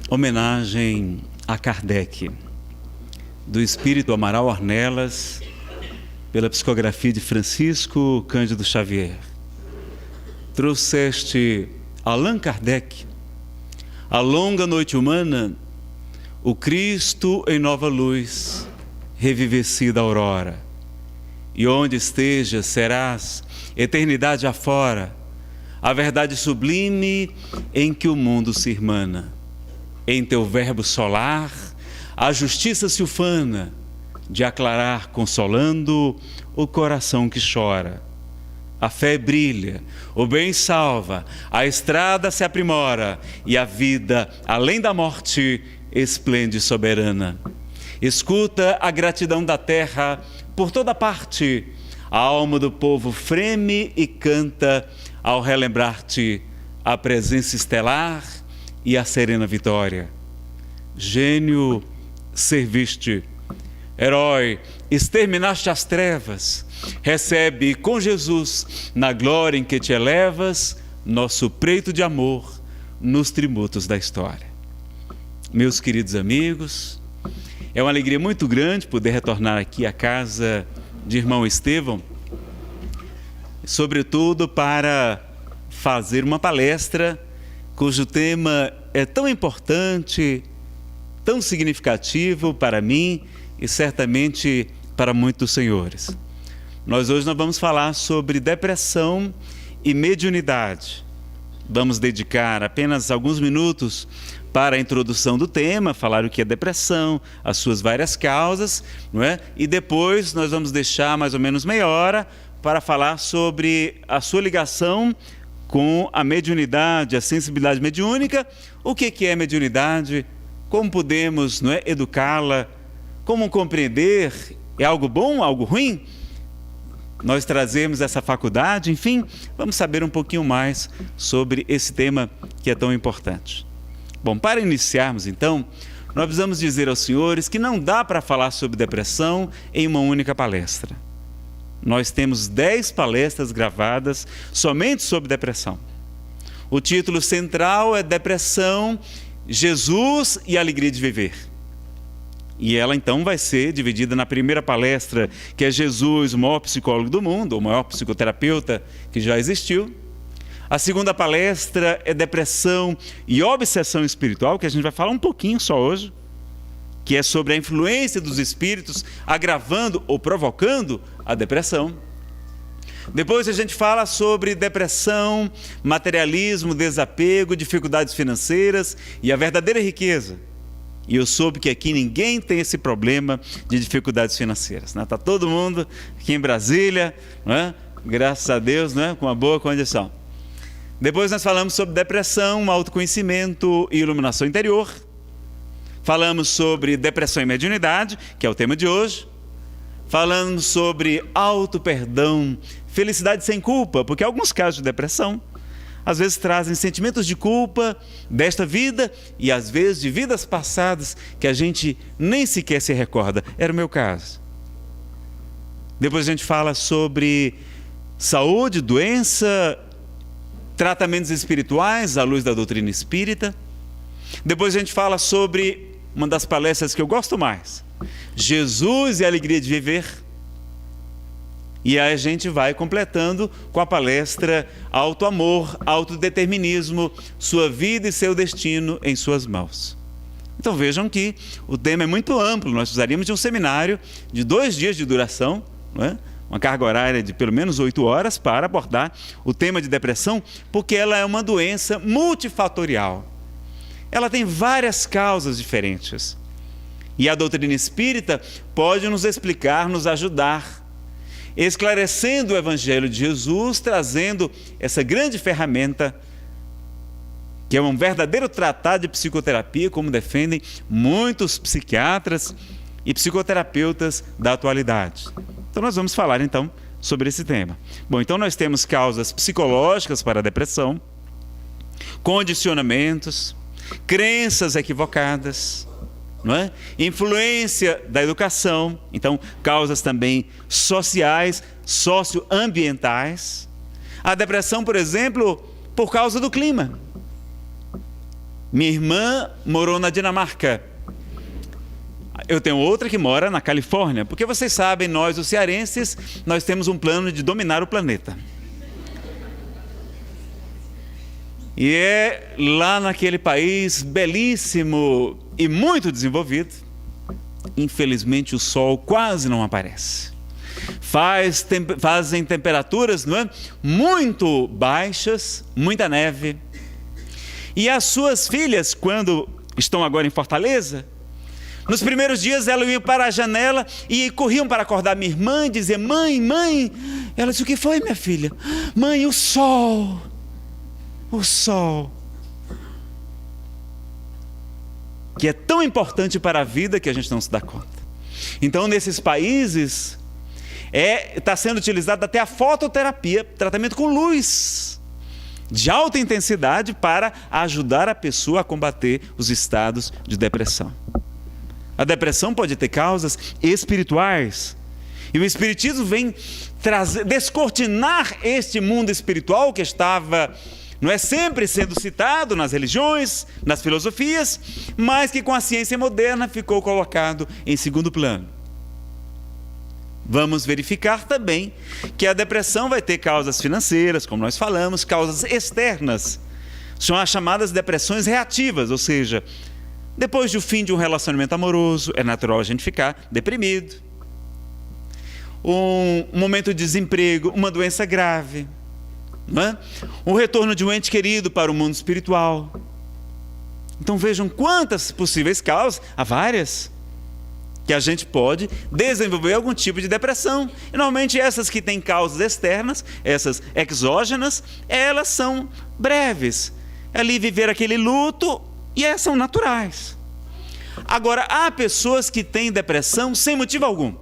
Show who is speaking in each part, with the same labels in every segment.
Speaker 1: homenagem a Kardec, do espírito Amaral Ornelas, pela psicografia de Francisco Cândido Xavier. Trouxeste Allan Kardec, a longa noite humana, o Cristo em nova luz, revivecida aurora. E onde estejas, serás, eternidade afora, a verdade sublime em que o mundo se irmana. Em teu verbo solar, a justiça se ufana, de aclarar consolando o coração que chora. A fé brilha, o bem salva, a estrada se aprimora, e a vida, além da morte, esplende soberana. Escuta a gratidão da terra por toda parte, a alma do povo freme e canta ao relembrar-te a presença estelar e a serena vitória. Gênio, serviste, herói, exterminaste as trevas, recebe com Jesus, na glória em que te elevas, nosso preito de amor nos tributos da história. Meus queridos amigos, é uma alegria muito grande poder retornar aqui à casa de irmão Estevão, sobretudo para fazer uma palestra cujo tema é tão importante, tão significativo para mim e certamente para muitos senhores. Hoje nós vamos falar sobre depressão e mediunidade. Vamos dedicar apenas alguns minutos para a introdução do tema, falar o que é depressão, as suas várias causas, não é? E depois nós vamos deixar mais ou menos meia hora para falar sobre a sua ligação com a mediunidade, a sensibilidade mediúnica, o que é mediunidade, como podemos, não é, educá-la, como compreender, é algo bom, algo ruim? Nós trazemos essa faculdade, enfim, vamos saber um pouquinho mais sobre esse tema que é tão importante. Bom, para iniciarmos então, nós precisamos dizer aos senhores que não dá para falar sobre depressão em uma única palestra. Nós temos 10 palestras gravadas somente sobre depressão. O título central é Depressão, Jesus e a Alegria de Viver. E ela então vai ser dividida na primeira palestra, que é Jesus, o maior psicólogo do mundo, o maior psicoterapeuta que já existiu. A segunda palestra é Depressão e Obsessão Espiritual, que a gente vai falar um pouquinho só hoje, que é sobre a influência dos espíritos agravando ou provocando a depressão. Depois a gente fala sobre depressão, materialismo, desapego, dificuldades financeiras e a verdadeira riqueza. E eu soube que aqui ninguém tem esse problema de dificuldades financeiras, né? Está todo mundo aqui em Brasília, né? Graças a Deus, né? Com uma boa condição. Depois nós falamos sobre depressão, autoconhecimento e iluminação interior. Falamos sobre depressão e mediunidade, que é o tema de hoje. Falamos sobre auto-perdão, felicidade sem culpa, porque alguns casos de depressão às vezes trazem sentimentos de culpa desta vida e às vezes de vidas passadas que a gente nem sequer se recorda. Era o meu caso. Depois a gente fala sobre saúde, doença, tratamentos espirituais à luz da doutrina espírita. Depois a gente fala sobre uma das palestras que eu gosto mais, Jesus e a Alegria de Viver. E aí a gente vai completando com a palestra Auto-amor, Autodeterminismo, sua vida e seu destino em suas mãos. Então vejam que o tema é muito amplo, nós precisaríamos de um seminário de 2 dias de duração, não é? Uma carga horária de pelo menos 8 horas para abordar o tema de depressão, porque ela é uma doença multifatorial. Ela tem várias causas diferentes. E a doutrina espírita pode nos explicar, nos ajudar, esclarecendo o Evangelho de Jesus, trazendo essa grande ferramenta, que é um verdadeiro tratado de psicoterapia, como defendem muitos psiquiatras e psicoterapeutas da atualidade. Então nós vamos falar então sobre esse tema. Bom, então nós temos causas psicológicas para a depressão, condicionamentos, crenças equivocadas, não é? Influência da educação, então causas também sociais, socioambientais. A depressão, por exemplo, por causa do clima. Minha irmã morou na Dinamarca. Eu tenho outra que mora na Califórnia, porque vocês sabem, nós, os cearenses, nós temos um plano de dominar o planeta. E é lá naquele país belíssimo e muito desenvolvido, infelizmente o sol quase não aparece. Fazem temperaturas, não é, muito baixas, muita neve. E as suas filhas, quando estão agora em Fortaleza, nos primeiros dias elas iam para a janela e corriam para acordar minha irmã e dizer: mãe, mãe. Ela disse: o que foi, minha filha? Mãe, o sol. O sol. Que é tão importante para a vida que a gente não se dá conta. Então, nesses países, está sendo utilizada até a fototerapia, tratamento com luz, de alta intensidade, para ajudar a pessoa a combater os estados de depressão. A depressão pode ter causas espirituais. E o Espiritismo vem descortinar este mundo espiritual que estava, não é, sempre sendo citado nas religiões, nas filosofias, mas que com a ciência moderna ficou colocado em segundo plano. Vamos verificar também que a depressão vai ter causas financeiras, como nós falamos, causas externas. São as chamadas depressões reativas, ou seja, depois do fim de um relacionamento amoroso, é natural a gente ficar deprimido. Um momento de desemprego, uma doença grave, não é? Um retorno de um ente querido para o mundo espiritual. Então vejam quantas possíveis causas, há várias, que a gente pode desenvolver algum tipo de depressão. E normalmente essas que têm causas externas, essas exógenas, elas são breves. Ali viver aquele luto, e elas são naturais. Agora, há pessoas que têm depressão sem motivo algum.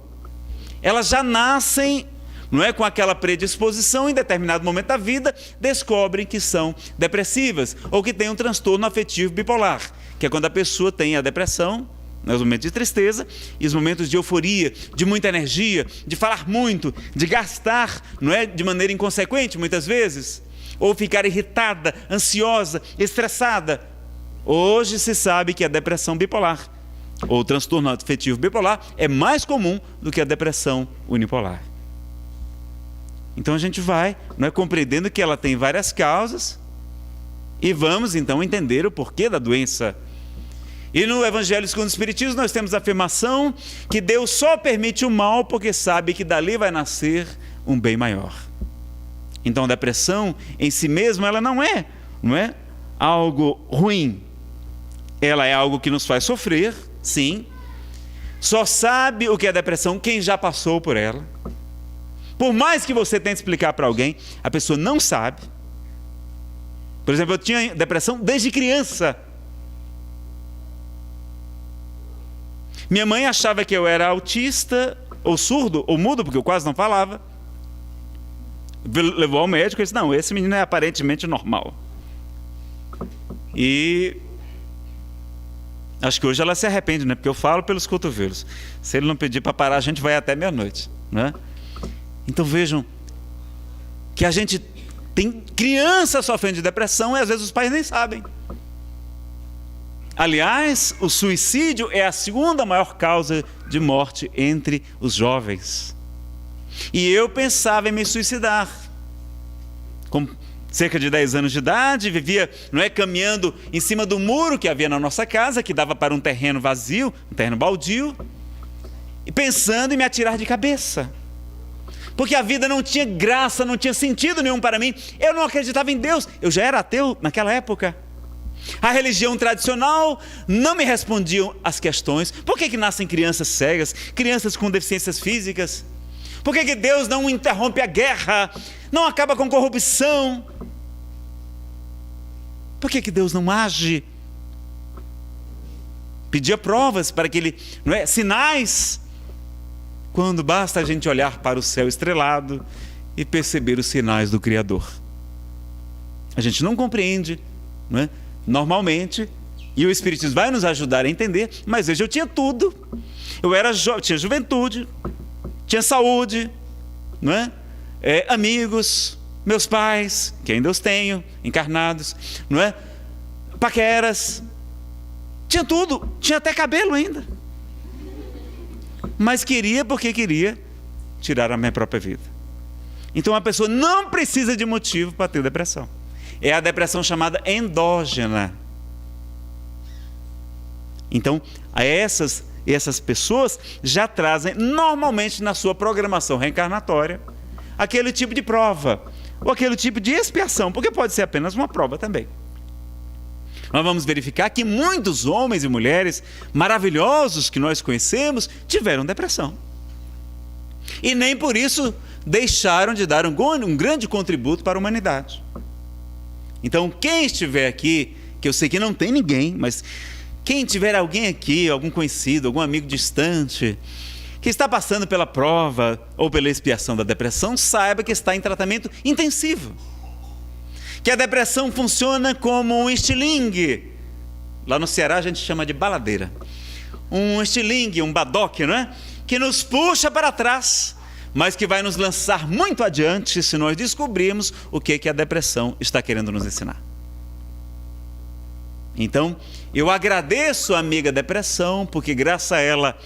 Speaker 1: Elas já nascem, não é, com aquela predisposição, em determinado momento da vida, descobrem que são depressivas, ou que têm um transtorno afetivo bipolar, que é quando a pessoa tem a depressão, nos momentos de tristeza, e os momentos de euforia, de muita energia, de falar muito, de gastar, não é, de maneira inconsequente muitas vezes, ou ficar irritada, ansiosa, estressada. Hoje se sabe que a depressão bipolar, ou transtorno afetivo bipolar, é mais comum do que a depressão unipolar. Então a gente vai, não é, compreendendo que ela tem várias causas, e vamos então entender o porquê da doença. E no Evangelho segundo o Espiritismo nós temos a afirmação que Deus só permite o mal porque sabe que dali vai nascer um bem maior. Então a depressão em si mesma, ela não é algo ruim. Ela é algo que nos faz sofrer, sim. Só sabe o que é depressão quem já passou por ela. Por mais que você tente explicar para alguém, a pessoa não sabe. Por exemplo, eu tinha depressão desde criança. Minha mãe achava que eu era autista, ou surdo, ou mudo, porque eu quase não falava. Levou ao médico e disse: não, esse menino é aparentemente normal. E acho que hoje ela se arrepende, né? Porque eu falo pelos cotovelos. Se ele não pedir para parar, a gente vai até meia-noite, né? Então vejam que a gente tem criança sofrendo de depressão e às vezes os pais nem sabem. Aliás, o suicídio é a segunda maior causa de morte entre os jovens. E eu pensava em me suicidar. Com cerca de 10 anos de idade, vivia, não é, caminhando em cima do muro que havia na nossa casa, que dava para um terreno vazio, um terreno baldio, e pensando em me atirar de cabeça. Porque a vida não tinha graça, não tinha sentido nenhum para mim. Eu não acreditava em Deus. Eu já era ateu naquela época. A religião tradicional não me respondiam às questões. Por que nascem crianças cegas, crianças com deficiências físicas? Por que Deus não interrompe a guerra, não acaba com corrupção? Por que Deus não age? Pedia provas para que Ele, não é, sinais, quando basta a gente olhar para o céu estrelado e perceber os sinais do Criador. A gente não compreende, não é? Normalmente, e o Espiritismo vai nos ajudar a entender, mas veja, eu tinha tudo. Eu era tinha juventude, tinha saúde, não é? Amigos, meus pais, que ainda os tenho, encarnados, não é? paqueras, tinha tudo, tinha até cabelo ainda. Mas queria porque queria tirar a minha própria vida. Então a pessoa não precisa de motivo para ter depressão. É a depressão chamada endógena. Então, essas pessoas já trazem normalmente na sua programação reencarnatória aquele tipo de prova, ou aquele tipo de expiação, porque pode ser apenas uma prova também. Nós vamos verificar que muitos homens e mulheres maravilhosos que nós conhecemos tiveram depressão. E nem por isso deixaram de dar um grande contributo para a humanidade. Então, quem estiver aqui, que eu sei que não tem ninguém, mas quem tiver alguém aqui, algum conhecido, algum amigo distante, que está passando pela prova ou pela expiação da depressão, saiba que está em tratamento intensivo. Que a depressão funciona como um estilingue. Lá no Ceará a gente chama de baladeira. Um estilingue, um badoque, não é? Que nos puxa para trás, mas que vai nos lançar muito adiante se nós descobrirmos o que a depressão está querendo nos ensinar. Então, eu agradeço a amiga depressão, porque graças a ela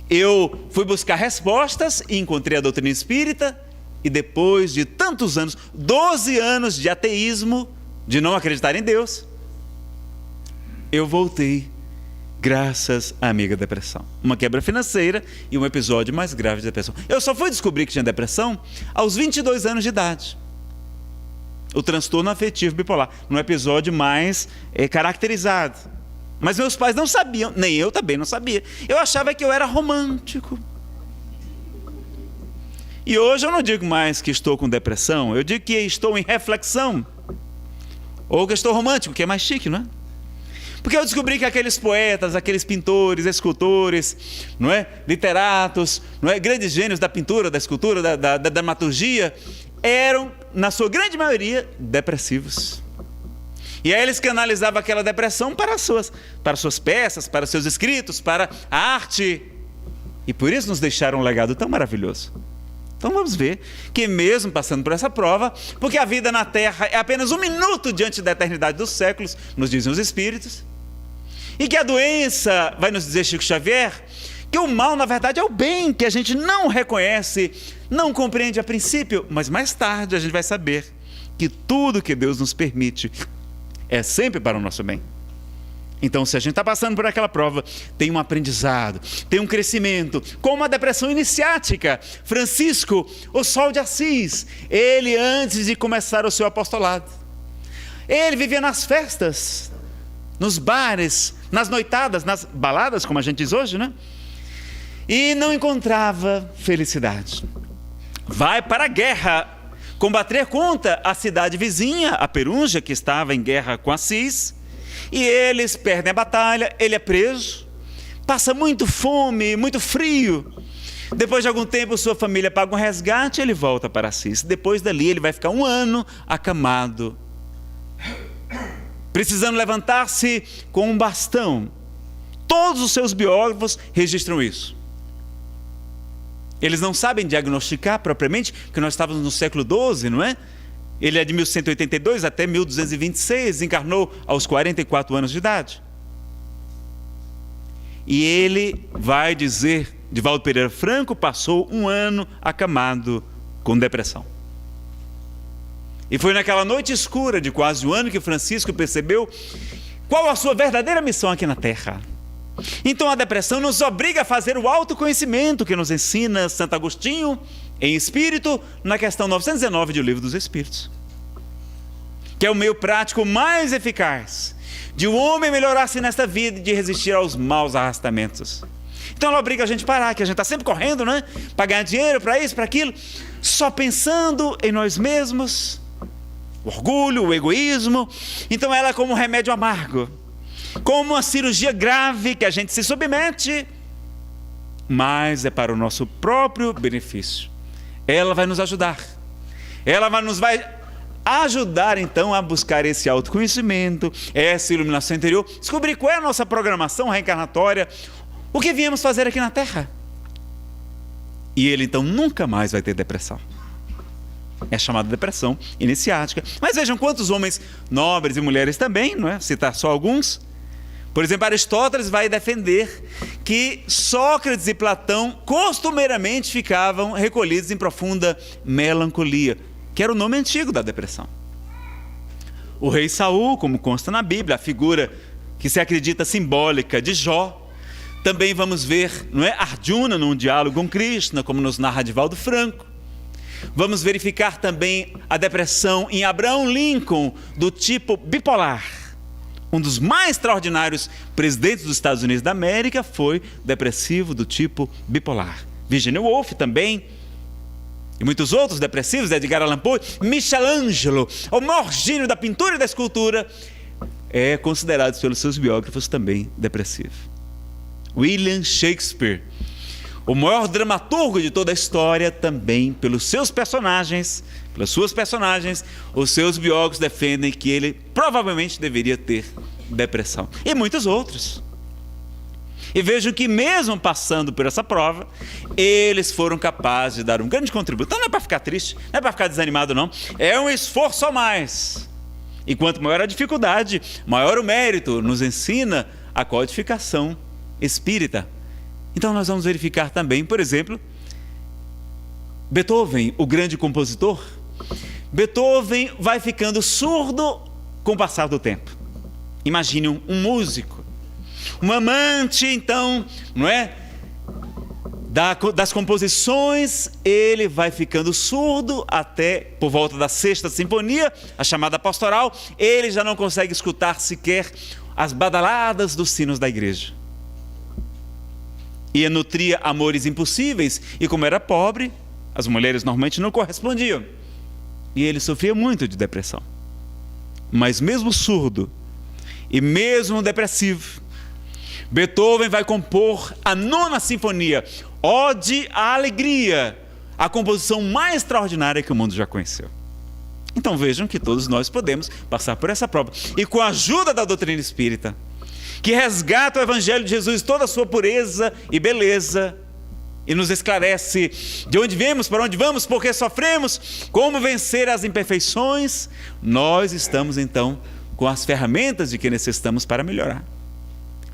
Speaker 1: eu fui buscar respostas e encontrei a doutrina espírita, e depois de tantos anos, 12 anos de ateísmo, de não acreditar em Deus, eu voltei graças à amiga depressão. Uma quebra financeira e um episódio mais grave de depressão. Eu só fui descobrir que tinha depressão aos 22 anos de idade. O transtorno afetivo bipolar, num episódio mais caracterizado. Mas meus pais não sabiam, nem eu também não sabia. Eu achava que eu era romântico. E hoje eu não digo mais que estou com depressão, eu digo que estou em reflexão. Ou que estou romântico, que é mais chique, não é? Porque eu descobri que aqueles poetas, aqueles pintores, escultores, não é? Literatos, não é? Grandes gênios da pintura, da escultura, da dramaturgia, eram, na sua grande maioria, depressivos. E aí eles canalizavam aquela depressão para suas peças, para seus escritos, para a arte. E por isso nos deixaram um legado tão maravilhoso. Então vamos ver que mesmo passando por essa prova, porque a vida na Terra é apenas 1 minuto diante da eternidade dos séculos, nos dizem os Espíritos, e que a doença, vai nos dizer Chico Xavier, que o mal na verdade é o bem, que a gente não reconhece, não compreende a princípio, mas mais tarde a gente vai saber que tudo que Deus nos permite é sempre para o nosso bem. Então, se a gente está passando por aquela prova, tem um aprendizado, tem um crescimento, como a depressão iniciática. Francisco, o Sol de Assis, ele antes de começar o seu apostolado, ele vivia nas festas, nos bares, nas noitadas, nas baladas, como a gente diz hoje, né? E não encontrava felicidade. Vai para a guerra, combater contra a cidade vizinha, a Perunja, que estava em guerra com Assis. E eles perdem a batalha, ele é preso, passa muito fome, muito frio. Depois de algum tempo, sua família paga um resgate e ele volta para Assis. Depois dali, ele vai ficar 1 ano acamado, precisando levantar-se com um bastão. Todos os seus biógrafos registram isso. Eles não sabem diagnosticar propriamente, porque nós estávamos no século XII, não é? Ele é de 1182 até 1226, encarnou aos 44 anos de idade. E ele vai dizer, Divaldo Pereira Franco passou 1 ano acamado com depressão. E foi naquela noite escura de quase 1 ano que Francisco percebeu qual a sua verdadeira missão aqui na Terra. Então a depressão nos obriga a fazer o autoconhecimento que nos ensina Santo Agostinho, em espírito, na questão 919 do Livro dos Espíritos, que é o meio prático mais eficaz de o homem melhorar-se nesta vida e de resistir aos maus arrastamentos. Então ela obriga a gente a parar, que a gente está sempre correndo, né? Para ganhar dinheiro, para isso, para aquilo, só pensando em nós mesmos, o orgulho, o egoísmo. Então ela é como um remédio amargo, como uma cirurgia grave que a gente se submete, mas é para o nosso próprio benefício. Ela vai nos ajudar. Ela vai ajudar então a buscar esse autoconhecimento, essa iluminação interior, descobrir qual é a nossa programação reencarnatória, o que viemos fazer aqui na Terra. E ele então nunca mais vai ter depressão. É chamada depressão iniciática. Mas vejam quantos homens nobres e mulheres também, não é? Citar só alguns. Por exemplo, Aristóteles vai defender que Sócrates e Platão costumeiramente ficavam recolhidos em profunda melancolia, que era o nome antigo da depressão. O rei Saul, como consta na Bíblia, a figura que se acredita simbólica de Jó. Também vamos ver, não é, Arjuna num diálogo com Krishna, como nos narra Divaldo Franco. Vamos verificar também a depressão em Abraham Lincoln, do tipo bipolar. Um dos mais extraordinários presidentes dos Estados Unidos da América foi depressivo do tipo bipolar. Virginia Woolf também, e muitos outros depressivos, Edgar Allan Poe, Michelangelo, o maior gênio da pintura e da escultura, é considerado pelos seus biógrafos também depressivo. William Shakespeare, o maior dramaturgo de toda a história, também pelos seus personagens, pelas suas personagens, os seus biógrafos defendem que ele provavelmente deveria ter depressão. E muitos outros. E vejam que mesmo passando por essa prova, eles foram capazes de dar um grande contributo. Então não é para ficar triste, não é para ficar desanimado não, é um esforço a mais. E quanto maior a dificuldade, maior o mérito, nos ensina a codificação espírita. Então nós vamos verificar também, por exemplo, Beethoven, o grande compositor. Beethoven vai ficando surdo com o passar do tempo. Imagine um músico, um amante, então, não é? Das composições, ele vai ficando surdo até por volta da Sexta Sinfonia, a chamada pastoral, ele já não consegue escutar sequer as badaladas dos sinos da igreja. E nutria amores impossíveis, e como era pobre, as mulheres normalmente não correspondiam. E ele sofria muito de depressão. Mas mesmo surdo, e mesmo depressivo, Beethoven vai compor a Nona Sinfonia, Ode à Alegria, a composição mais extraordinária que o mundo já conheceu. Então vejam que todos nós podemos passar por essa prova. E com a ajuda da doutrina espírita, que resgata o Evangelho de Jesus, toda a sua pureza e beleza, e nos esclarece de onde viemos, para onde vamos, por que sofremos, como vencer as imperfeições, nós estamos então com as ferramentas de que necessitamos para melhorar.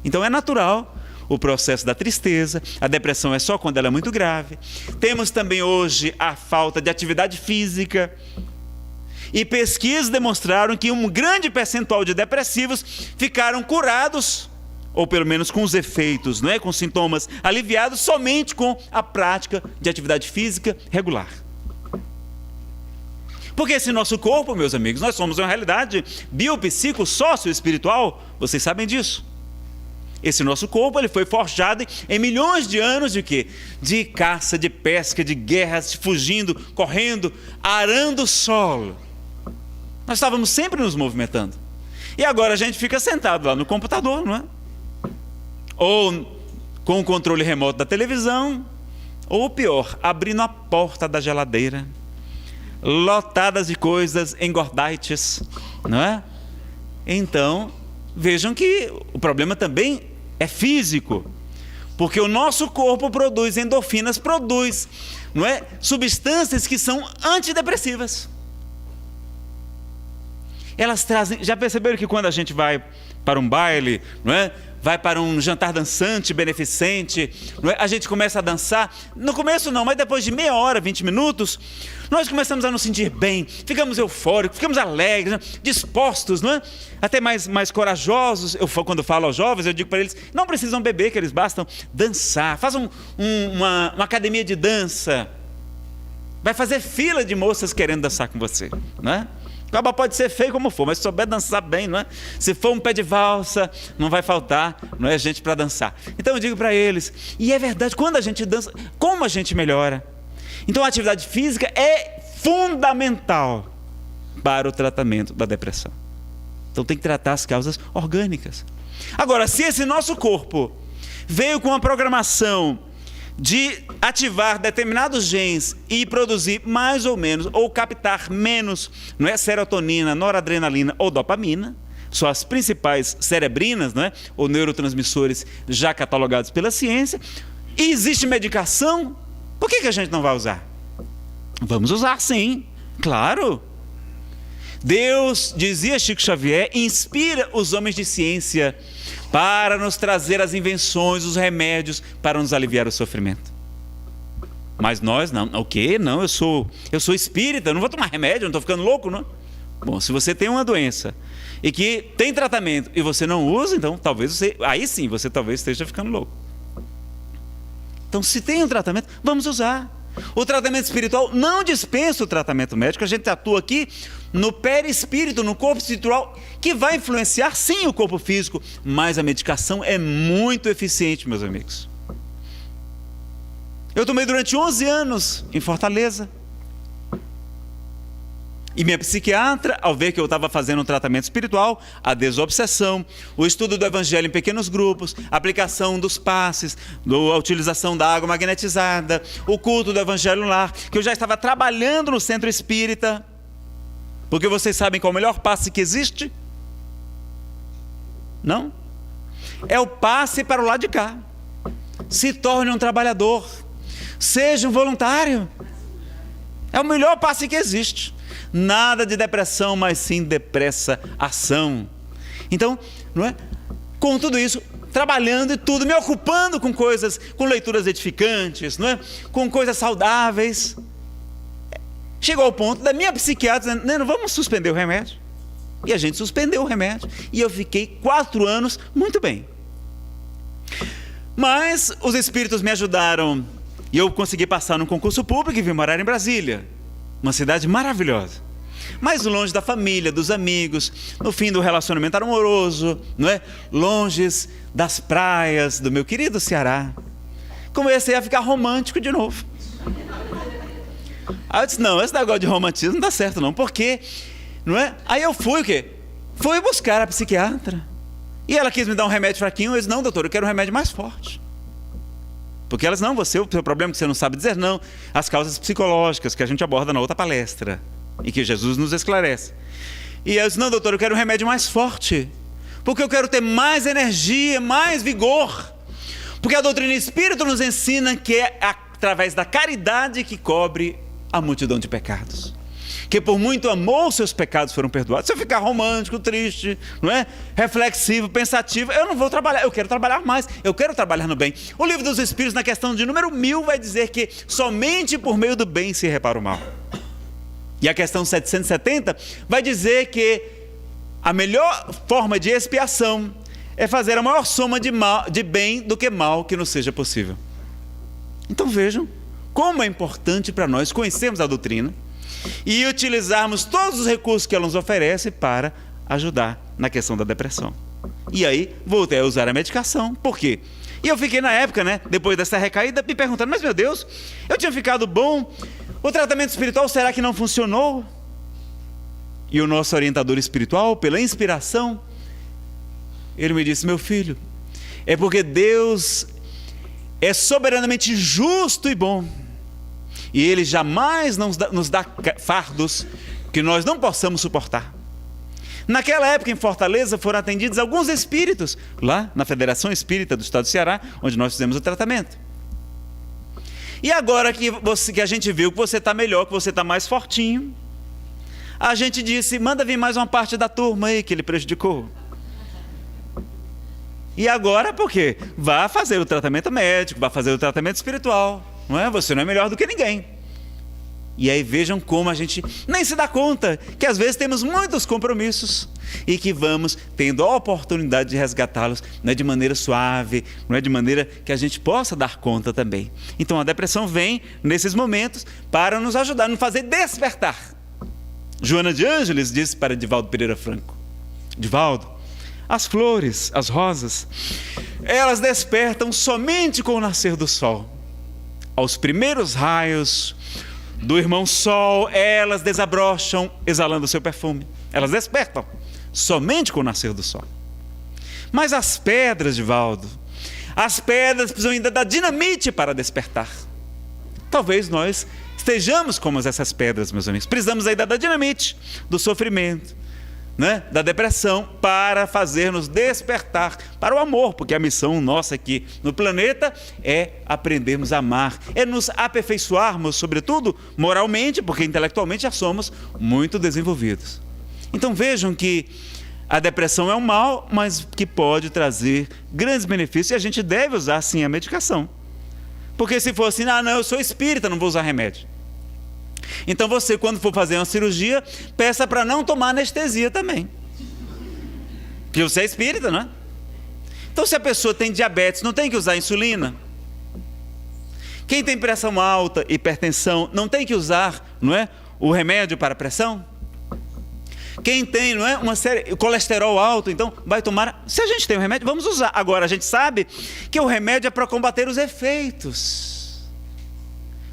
Speaker 1: Então é natural o processo da tristeza, a depressão é só quando ela é muito grave. Temos também hoje a falta de atividade física, e pesquisas demonstraram que um grande percentual de depressivos ficaram curados, ou pelo menos com os efeitos, não é? Com sintomas aliviados, somente com a prática de atividade física regular. Porque esse nosso corpo, meus amigos, nós somos uma realidade biopsico, sócio-espiritual, vocês sabem disso. Esse nosso corpo, ele foi forjado em milhões de anos de quê? De caça, de pesca, de guerras, fugindo, correndo, arando o solo. Nós estávamos sempre nos movimentando. E agora a gente fica sentado lá no computador, não é? Ou com o controle remoto da televisão, ou pior, abrindo a porta da geladeira, lotadas de coisas engordaites, não é? Então, vejam que o problema também é físico, porque o nosso corpo produz endorfinas, produz, não é? Substâncias que são antidepressivas. Elas trazem, já perceberam que quando a gente vai para um baile, não é? Vai para um jantar dançante, beneficente, não é? A gente começa a dançar, no começo não, mas depois de meia hora, 20 minutos, nós começamos a nos sentir bem, ficamos eufóricos, ficamos alegres, né? Dispostos, não é? Até mais corajosos. Quando eu falo aos jovens, eu digo para eles, não precisam beber, que eles bastam dançar, façam uma academia de dança, vai fazer fila de moças querendo dançar com você, não é? Acaba pode ser feio como for, mas se souber dançar bem, não é? Se for um pé de valsa, não vai faltar, não é, gente para dançar. Então eu digo para eles, e é verdade, quando a gente dança, como a gente melhora? Então a atividade física é fundamental para o tratamento da depressão. Então tem que tratar as causas orgânicas. Agora, se esse nosso corpo veio com uma programação de ativar determinados genes e produzir mais ou menos, ou captar menos, não é, serotonina, noradrenalina ou dopamina, são as principais cerebrinas, não é, ou neurotransmissores já catalogados pela ciência, e existe medicação, por que a gente não vai usar? Vamos usar sim, Claro. Deus, dizia Chico Xavier, inspira os homens de ciência para nos trazer as invenções, os remédios, para nos aliviar o sofrimento. Mas nós, não, o quê? Não, eu sou espírita, eu não vou tomar remédio, eu não estou ficando louco, não? Bom, se você tem uma doença e que tem tratamento e você não usa, então talvez você, aí sim, você talvez esteja ficando louco. Então, se tem um tratamento, vamos usar. O tratamento espiritual não dispensa o tratamento médico, a gente atua aqui no perispírito, no corpo espiritual, que vai influenciar sim o corpo físico, mas a medicação é muito eficiente, meus amigos. Eu tomei durante 11 anos em Fortaleza. E minha psiquiatra, ao ver que eu estava fazendo um tratamento espiritual, a desobsessão, o estudo do evangelho em pequenos grupos, a aplicação dos passes, a utilização da água magnetizada, o culto do evangelho no lar, que eu já estava trabalhando no centro espírita, porque vocês sabem qual é o melhor passe que existe? Não? É o passe para o lado de cá. Se torne um trabalhador, seja um voluntário. É o melhor passe que existe. Nada de depressão, mas sim depressa ação. Então, não é? Com tudo isso, trabalhando e tudo, me ocupando com coisas, com leituras edificantes, não é? Com coisas saudáveis. Chegou ao ponto da minha psiquiatra dizendo, não, vamos suspender o remédio. E a gente suspendeu o remédio. E eu fiquei 4 anos muito bem. Mas os espíritos me ajudaram e eu consegui passar num concurso público e vim morar em Brasília. Uma cidade maravilhosa. Mas longe da família, dos amigos, no fim do relacionamento amoroso, não é? Longe das praias do meu querido Ceará. Comecei a ficar romântico de novo. Aí eu disse, não, esse negócio de romantismo não dá certo não, porque, não é? Aí eu fui o quê? Fui buscar a psiquiatra. E ela quis me dar um remédio fraquinho, eu disse, não doutor, eu quero um remédio mais forte. Porque elas, não, o seu problema que você não sabe dizer, não. As causas psicológicas que a gente aborda na outra palestra. E que Jesus nos esclarece. E eu disse, não doutor, eu quero um remédio mais forte. Porque eu quero ter mais energia, mais vigor. Porque a doutrina espírita nos ensina que é através da caridade que cobre a multidão de pecados. Que por muito amor os seus pecados foram perdoados. Se eu ficar romântico, triste, não é? Reflexivo, pensativo, eu não vou trabalhar, eu quero trabalhar mais, eu quero trabalhar no bem. O livro dos Espíritos, na questão de número 1000, vai dizer que somente por meio do bem se repara o mal. E a questão 770 vai dizer que a melhor forma de expiação é fazer a maior soma de bem do que mal que nos seja possível. Então vejam como é importante para nós conhecermos a doutrina e utilizarmos todos os recursos que ela nos oferece para ajudar na questão da depressão. E aí, voltei a usar a medicação. Por quê? E eu fiquei na época, né, depois dessa recaída, me perguntando, mas meu Deus, eu tinha ficado bom, o tratamento espiritual será que não funcionou? E o nosso orientador espiritual, pela inspiração, ele me disse, meu filho, é porque Deus é soberanamente justo e bom. E Ele jamais nos dá fardos que nós não possamos suportar. Naquela época, em Fortaleza, foram atendidos alguns espíritos, lá na Federação Espírita do Estado do Ceará, onde nós fizemos o tratamento. E agora que a gente viu que você está melhor, que você está mais fortinho, a gente disse, manda vir mais uma parte da turma aí que ele prejudicou. E agora, por quê? Vá fazer o tratamento médico, vá fazer o tratamento espiritual. Não é? Você não é melhor do que ninguém. E aí vejam como a gente nem se dá conta que às vezes temos muitos compromissos e que vamos tendo a oportunidade de resgatá-los, não é de maneira suave, não é de maneira que a gente possa dar conta também. Então a depressão vem nesses momentos para nos ajudar, nos fazer despertar. Joana de Ângeles disse para Divaldo Pereira Franco, Divaldo, as flores, as rosas, elas despertam somente com o nascer do sol. Aos primeiros raios do irmão sol, elas desabrocham exalando o seu perfume. Elas despertam somente com o nascer do sol. Mas as pedras, Divaldo, as pedras precisam ainda da dinamite para despertar. Talvez nós estejamos como essas pedras, meus amigos. Precisamos ainda da dinamite, do sofrimento, né, da depressão para fazer-nos despertar para o amor, porque a missão nossa aqui no planeta é aprendermos a amar, é nos aperfeiçoarmos, sobretudo moralmente, porque intelectualmente já somos muito desenvolvidos. Então vejam que a depressão é um mal, mas que pode trazer grandes benefícios, e a gente deve usar sim a medicação. Porque se for assim, não, eu sou espírita, não vou usar remédio. Então você, quando for fazer uma cirurgia, peça para não tomar anestesia também. Porque você é espírita, não é? Então se a pessoa tem diabetes, não tem que usar insulina. Quem tem pressão alta, hipertensão, não tem que usar, não é, o remédio para a pressão? Quem tem, não é, uma série, colesterol alto, então vai tomar. Se a gente tem um remédio, vamos usar. Agora a gente sabe que o remédio é para combater os efeitos.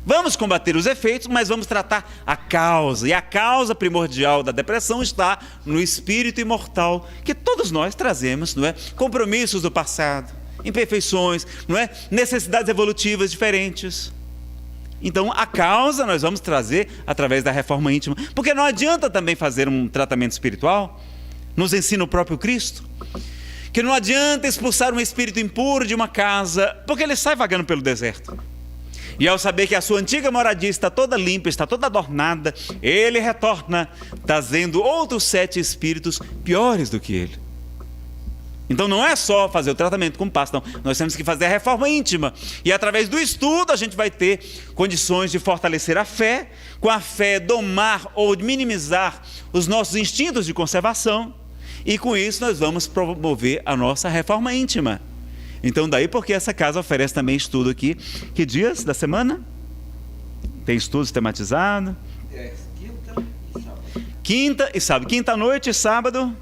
Speaker 1: Vamos combater os efeitos, mas vamos tratar a causa. E a causa primordial da depressão está no espírito imortal que todos nós trazemos, não é? Compromissos do passado, imperfeições, não é? Necessidades evolutivas diferentes. Então a causa nós vamos trazer através da reforma íntima, porque não adianta também fazer um tratamento espiritual, nos ensina o próprio Cristo, que não adianta expulsar um espírito impuro de uma casa, porque ele sai vagando pelo deserto. E ao saber que a sua antiga moradia está toda limpa, está toda adornada, ele retorna, trazendo outros 7 espíritos piores do que ele. Então não é só fazer o tratamento com pasto, não. Nós temos que fazer a reforma íntima. E através do estudo a gente vai ter condições de fortalecer a fé, com a fé domar ou minimizar os nossos instintos de conservação. E com isso nós vamos promover a nossa reforma íntima. Então daí porque essa casa oferece também estudo aqui. Que dias da semana? Tem estudo sistematizado? Quinta e sábado. Quinta à noite e sábado?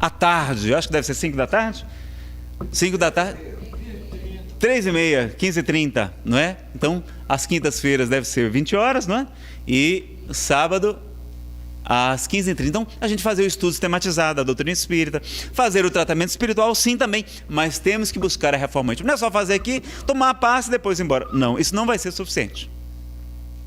Speaker 1: À tarde. Eu acho que deve ser 5 da tarde? 5 da tarde? 3h30, 15h30, não é? Então, às quintas-feiras deve ser 20 horas, não é? E sábado às 15h30. Então, a gente fazer o estudo sistematizado da doutrina espírita, fazer o tratamento espiritual, sim, também, mas temos que buscar a reforma íntima. Não é só fazer aqui, tomar a paz e depois ir embora. Não, isso não vai ser suficiente.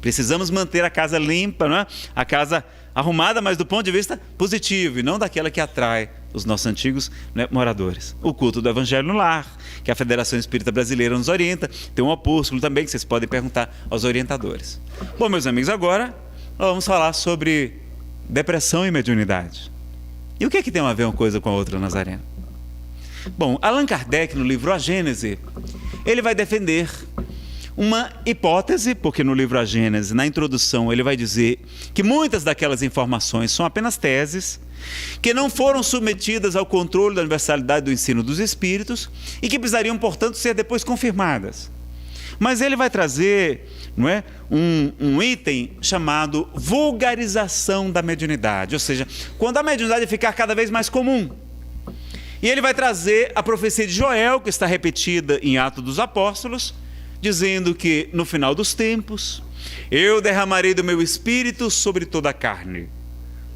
Speaker 1: Precisamos manter a casa limpa, não é? A casa arrumada, mas do ponto de vista positivo, e não daquela que atrai os nossos antigos, né, moradores. O culto do Evangelho no Lar, que a Federação Espírita Brasileira nos orienta, tem um opúsculo também que vocês podem perguntar aos orientadores. Bom, meus amigos, agora nós vamos falar sobre depressão e mediunidade. E o que é que tem a ver uma coisa com a outra, Nazareno? Bom, Allan Kardec, no livro A Gênese, ele vai defender uma hipótese, porque no livro A Gênese, na introdução, ele vai dizer que muitas daquelas informações são apenas teses, que não foram submetidas ao controle da universalidade do ensino dos espíritos e que precisariam, portanto, ser depois confirmadas. Mas ele vai trazer, não é, um item chamado vulgarização da mediunidade, ou seja, quando a mediunidade ficar cada vez mais comum. E ele vai trazer a profecia de Joel, que está repetida em Atos dos Apóstolos, dizendo que no final dos tempos, eu derramarei do meu espírito sobre toda a carne.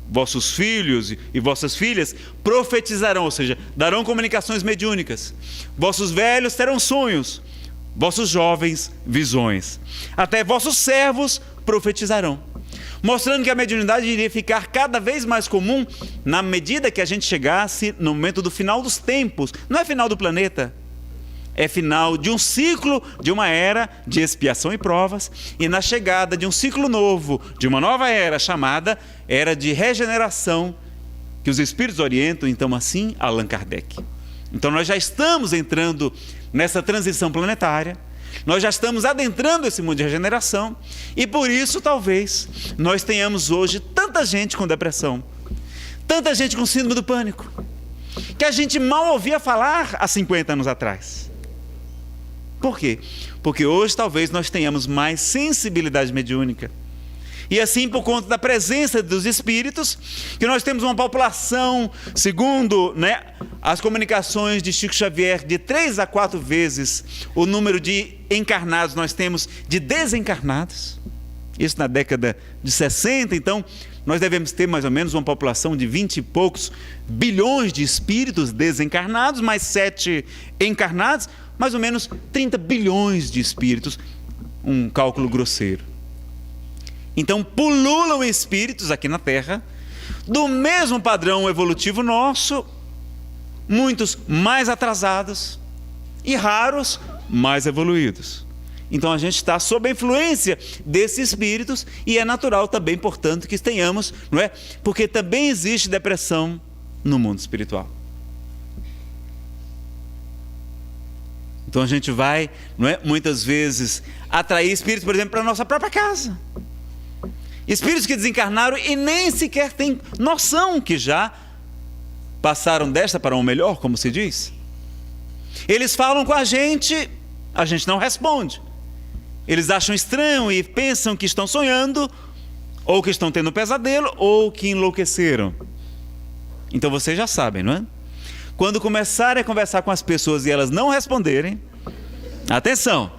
Speaker 1: Vossos filhos e vossas filhas profetizarão, ou seja, darão comunicações mediúnicas. Vossos velhos terão sonhos, vossos jovens visões. Até vossos servos profetizarão. Mostrando que a mediunidade iria ficar cada vez mais comum na medida que a gente chegasse no momento do final dos tempos. Não é final do planeta. É final de um ciclo, de uma era de expiação e provas, e na chegada de um ciclo novo, de uma nova era, chamada era de regeneração, que os Espíritos orientam, então assim, Allan Kardec. Então nós já estamos entrando nessa transição planetária, nós já estamos adentrando esse mundo de regeneração, e por isso talvez nós tenhamos hoje tanta gente com depressão, tanta gente com síndrome do pânico, que a gente mal ouvia falar há 50 anos atrás. Por quê? Porque hoje talvez nós tenhamos mais sensibilidade mediúnica. E assim, por conta da presença dos espíritos, que nós temos uma população, segundo, né, as comunicações de Chico Xavier, de 3 a 4 vezes o número de encarnados nós temos de desencarnados. Isso na década de 60, então nós devemos ter mais ou menos uma população de 20 e poucos bilhões de espíritos desencarnados, mais 7 encarnados, mais ou menos 30 bilhões de espíritos, um cálculo grosseiro. Então pululam espíritos aqui na Terra, do mesmo padrão evolutivo nosso, muitos mais atrasados e raros mais evoluídos. Então a gente está sob a influência desses espíritos e é natural também, portanto, que tenhamos, não é? Porque também existe depressão no mundo espiritual. Então a gente vai, não é, muitas vezes atrair espíritos, por exemplo, para a nossa própria casa. Espíritos que desencarnaram e nem sequer têm noção que já passaram desta para um melhor, como se diz. Eles falam com a gente não responde. Eles acham estranho e pensam que estão sonhando, ou que estão tendo pesadelo, ou que enlouqueceram. Então vocês já sabem, não é? Quando começarem a conversar com as pessoas e elas não responderem, atenção,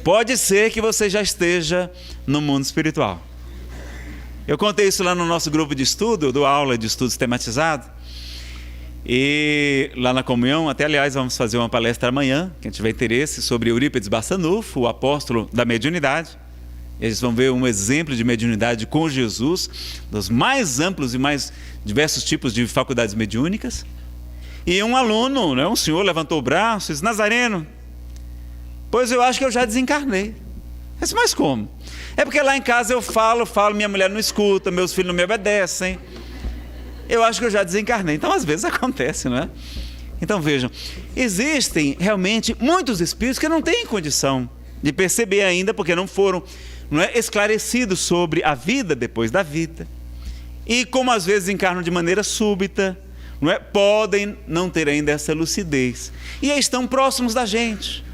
Speaker 1: pode ser que você já esteja no mundo espiritual. Eu contei isso lá no nosso grupo de estudo, eu dou aula de estudo sistematizado, e lá na comunhão, até aliás vamos fazer uma palestra amanhã, quem tiver interesse, sobre Eurípides Barçanufo, o apóstolo da mediunidade. Eles vão ver um exemplo de mediunidade com Jesus, dos mais amplos e mais diversos tipos de faculdades mediúnicas. E um aluno, né, um senhor, levantou o braço e disse: Nazareno, pois eu acho que eu já desencarnei. Eu disse: mas como? É porque lá em casa eu falo, minha mulher não escuta, meus filhos não me obedecem. Eu acho que eu já desencarnei. Então às vezes acontece, não é? Então vejam, existem realmente muitos espíritos que não têm condição de perceber ainda, porque não foram, não é, esclarecidos sobre a vida depois da vida. E como às vezes encarnam de maneira súbita, não é, podem não ter ainda essa lucidez. E aí estão próximos da gente,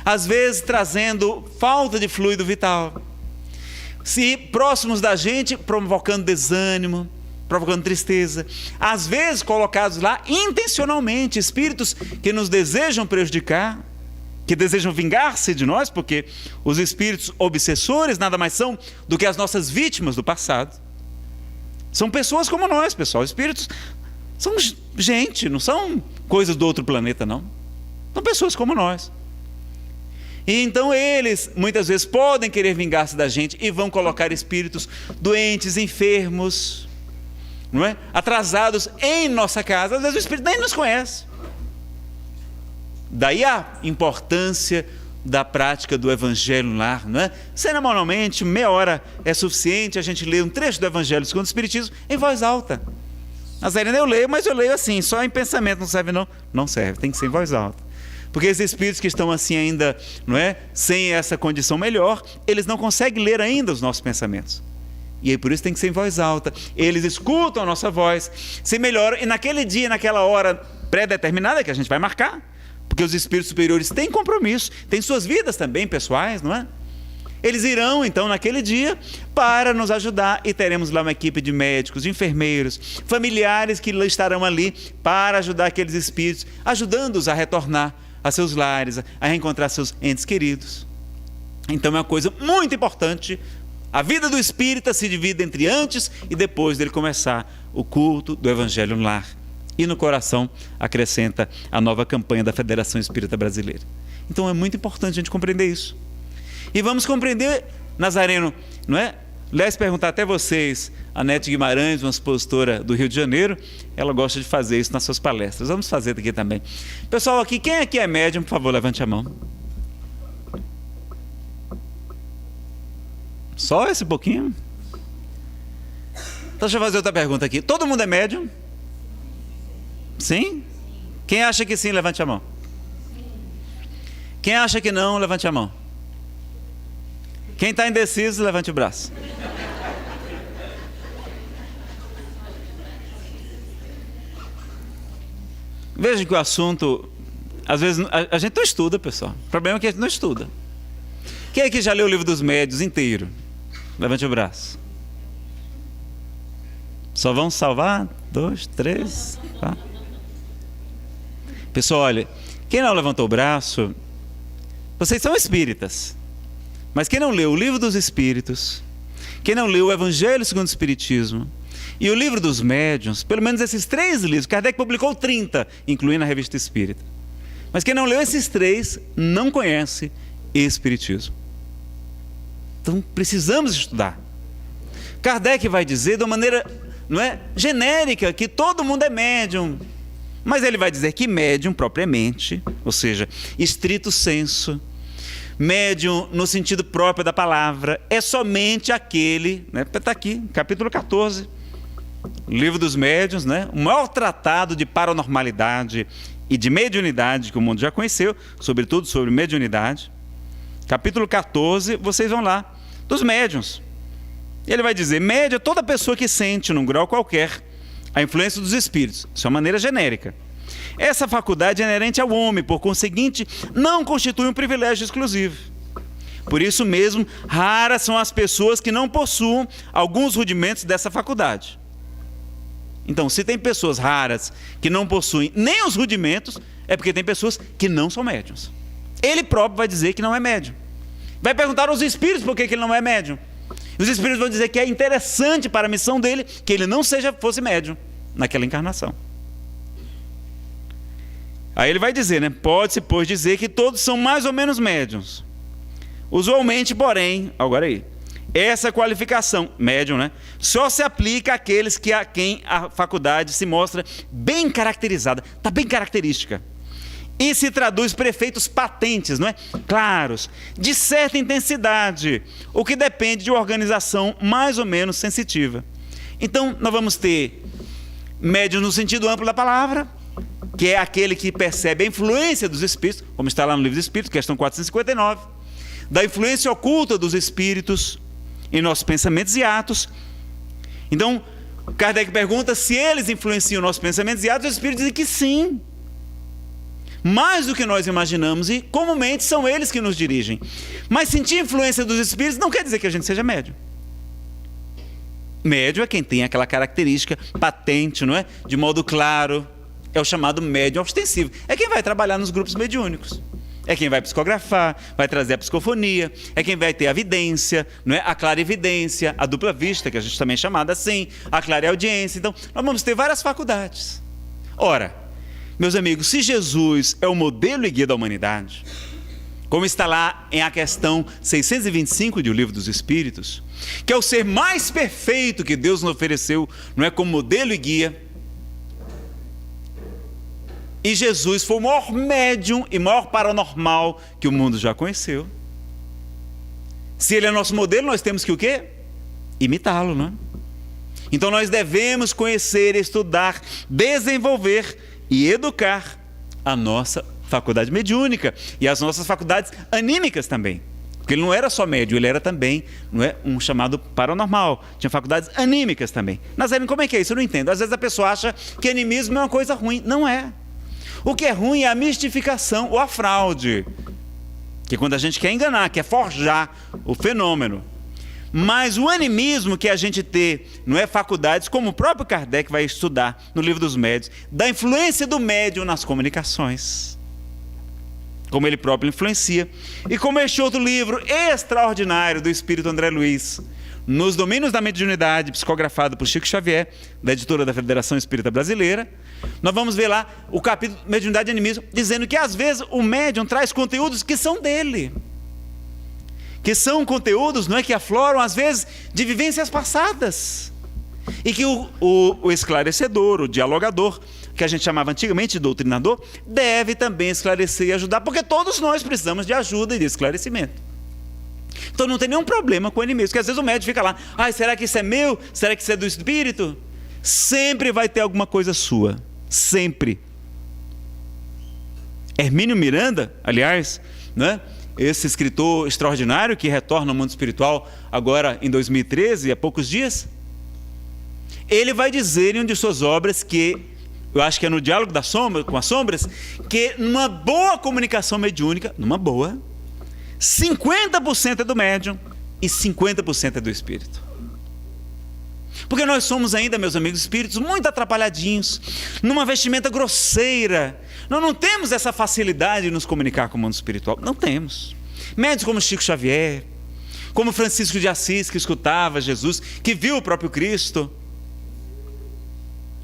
Speaker 1: às vezes trazendo falta de fluido vital. Se próximos da gente, provocando desânimo, provocando tristeza, às vezes colocados lá intencionalmente, espíritos que nos desejam prejudicar, que desejam vingar-se de nós, porque os espíritos obsessores nada mais são do que as nossas vítimas do passado. São pessoas como nós, pessoal. Espíritos são gente, não são coisas do outro planeta, não. São pessoas como nós. E então eles muitas vezes podem querer vingar-se da gente e vão colocar espíritos doentes, enfermos, não é? Atrasados em nossa casa. Às vezes o espírito nem nos conhece. Daí a importância da prática do Evangelho no lar, não é? Semanalmente, meia hora é suficiente a gente ler um trecho do Evangelho segundo o Espiritismo em voz alta. Nazareno, eu leio, mas eu leio assim, só em pensamento, não serve não? Não serve, tem que ser em voz alta. Porque esses espíritos que estão assim ainda, não é? Sem essa condição melhor, eles não conseguem ler ainda os nossos pensamentos. E aí por isso tem que ser em voz alta. Eles escutam a nossa voz, se melhoram, e naquele dia, naquela hora pré-determinada que a gente vai marcar, porque os espíritos superiores têm compromisso, têm suas vidas também pessoais, não é? Eles irão então naquele dia para nos ajudar, e teremos lá uma equipe de médicos, de enfermeiros, familiares que estarão ali para ajudar aqueles espíritos, ajudando-os a retornar a seus lares, a reencontrar seus entes queridos. Então é uma coisa muito importante. A vida do espírita se divide entre antes e depois dele começar o culto do Evangelho no lar. E no coração acrescenta a nova campanha da Federação Espírita Brasileira. Então é muito importante a gente compreender isso. E vamos compreender, Nazareno, não é? Aliás, perguntar até vocês, a Nete Guimarães, uma expositora do Rio de Janeiro, ela gosta de fazer isso nas suas palestras. Vamos fazer daqui também. Pessoal, aqui, quem aqui é médium, por favor, levante a mão. Só esse pouquinho? Então deixa eu fazer outra pergunta aqui. Todo mundo é médium? Sim? Quem acha que sim, levante a mão. Quem acha que não, levante a mão. Quem está indeciso, levante o braço. Vejam que o assunto, às vezes, a gente não estuda, pessoal. O problema é que a gente não estuda. Quem aqui já leu o livro dos médiuns inteiro? Levante o braço. Só vão salvar 2, 3, tá? Pessoal, olha, quem não levantou o braço, vocês são espíritas. Mas quem não leu o livro dos Espíritos, quem não leu o Evangelho segundo o Espiritismo e o livro dos médiuns, pelo menos esses 3 livros, Kardec publicou 30, incluindo a Revista Espírita. Mas quem não leu esses 3 não conhece Espiritismo. Então precisamos estudar. Kardec vai dizer de uma maneira não é, genérica, que todo mundo é médium. Mas ele vai dizer que médium propriamente, ou seja, estrito senso, médium no sentido próprio da palavra, é somente aquele, né, está aqui, capítulo 14, livro dos médiuns, né, o maior tratado de paranormalidade e de mediunidade que o mundo já conheceu, sobretudo sobre mediunidade. Capítulo 14, vocês vão lá, dos médiuns. Ele vai dizer, médium é toda pessoa que sente, num grau qualquer, a influência dos espíritos. Isso é uma maneira genérica. Essa faculdade é inerente ao homem, por conseguinte, não constitui um privilégio exclusivo. Por isso mesmo, raras são as pessoas que não possuam alguns rudimentos dessa faculdade. Então, se tem pessoas raras que não possuem nem os rudimentos, é porque tem pessoas que não são médiuns. Ele próprio vai dizer que não é médium. Vai perguntar aos espíritos por que ele não é médium. Os espíritos vão dizer que é interessante para a missão dele que ele não fosse médium naquela encarnação. Aí ele vai dizer, né? Pode-se, pois, dizer que todos são mais ou menos médiuns. Usualmente, porém, agora aí, essa qualificação, médium, né? Só se aplica àqueles a quem a faculdade se mostra bem caracterizada, está bem característica. E se traduz por efeitos patentes, não é? Claros, de certa intensidade, o que depende de uma organização mais ou menos sensitiva. Então, nós vamos ter médium no sentido amplo da palavra, que é aquele que percebe a influência dos espíritos, como está lá no livro dos Espíritos, questão 459, da influência oculta dos espíritos em nossos pensamentos e atos. Então, Kardec pergunta se eles influenciam nossos pensamentos e atos, os espíritos dizem que sim. Mais do que nós imaginamos, e comumente são eles que nos dirigem. Mas sentir a influência dos espíritos não quer dizer que a gente seja médium. Médium é quem tem aquela característica patente, não é? De modo claro, é o chamado médium ostensivo. É quem vai trabalhar nos grupos mediúnicos. É quem vai psicografar, vai trazer a psicofonia, é quem vai ter a vidência, não é? A clarividência, a dupla vista, que a gente também é chamada assim, a clareaudiência. Então, nós vamos ter várias faculdades. Ora, meus amigos, se Jesus é o modelo e guia da humanidade, como está lá em a questão 625 de O Livro dos Espíritos, que é o ser mais perfeito que Deus nos ofereceu, não é, como modelo e guia, e Jesus foi o maior médium e maior paranormal que o mundo já conheceu. Se ele é nosso modelo, nós temos que o quê? Imitá-lo, não é? Então nós devemos conhecer, estudar, desenvolver e educar a nossa faculdade mediúnica e as nossas faculdades anímicas também. Porque ele não era só médium, ele era também, não é, um chamado paranormal. Tinha faculdades anímicas também. Nazareno, como é que é isso? Eu não entendo. Às vezes a pessoa acha que animismo é uma coisa ruim. Não é. O que é ruim é a mistificação ou a fraude. Que é quando a gente quer enganar, quer forjar o fenômeno. Mas o animismo que a gente tem, não é, faculdades, como o próprio Kardec vai estudar no Livro dos Médiuns, da influência do médium nas comunicações. Como ele próprio influencia. E como este outro livro extraordinário do Espírito André Luiz, Nos Domínios da Mediunidade, psicografado por Chico Xavier, da editora da Federação Espírita Brasileira, nós vamos ver lá o capítulo Mediunidade e Animismo, dizendo que às vezes o médium traz conteúdos que são dele. Que são conteúdos, não é, que afloram às vezes de vivências passadas. E que o esclarecedor, o dialogador, que a gente chamava antigamente de doutrinador, deve também esclarecer e ajudar, porque todos nós precisamos de ajuda e de esclarecimento. Então não tem nenhum problema com o animismo, porque às vezes o médium fica lá, será que isso é meu? Será que isso é do espírito? Sempre vai ter alguma coisa sua, sempre. Hermínio Miranda, aliás, né? Esse escritor extraordinário que retorna ao mundo espiritual agora em 2013, há poucos dias, ele vai dizer em uma de suas obras que, eu acho que é no Diálogo da Sombra, com as Sombras, que numa boa comunicação mediúnica, numa boa, 50% é do médium e 50% é do espírito. Porque nós somos ainda, meus amigos, espíritos muito atrapalhadinhos, numa vestimenta grosseira. Nós não temos essa facilidade de nos comunicar com o mundo espiritual. Não temos. Médios como Chico Xavier, como Francisco de Assis, que escutava Jesus, que viu o próprio Cristo,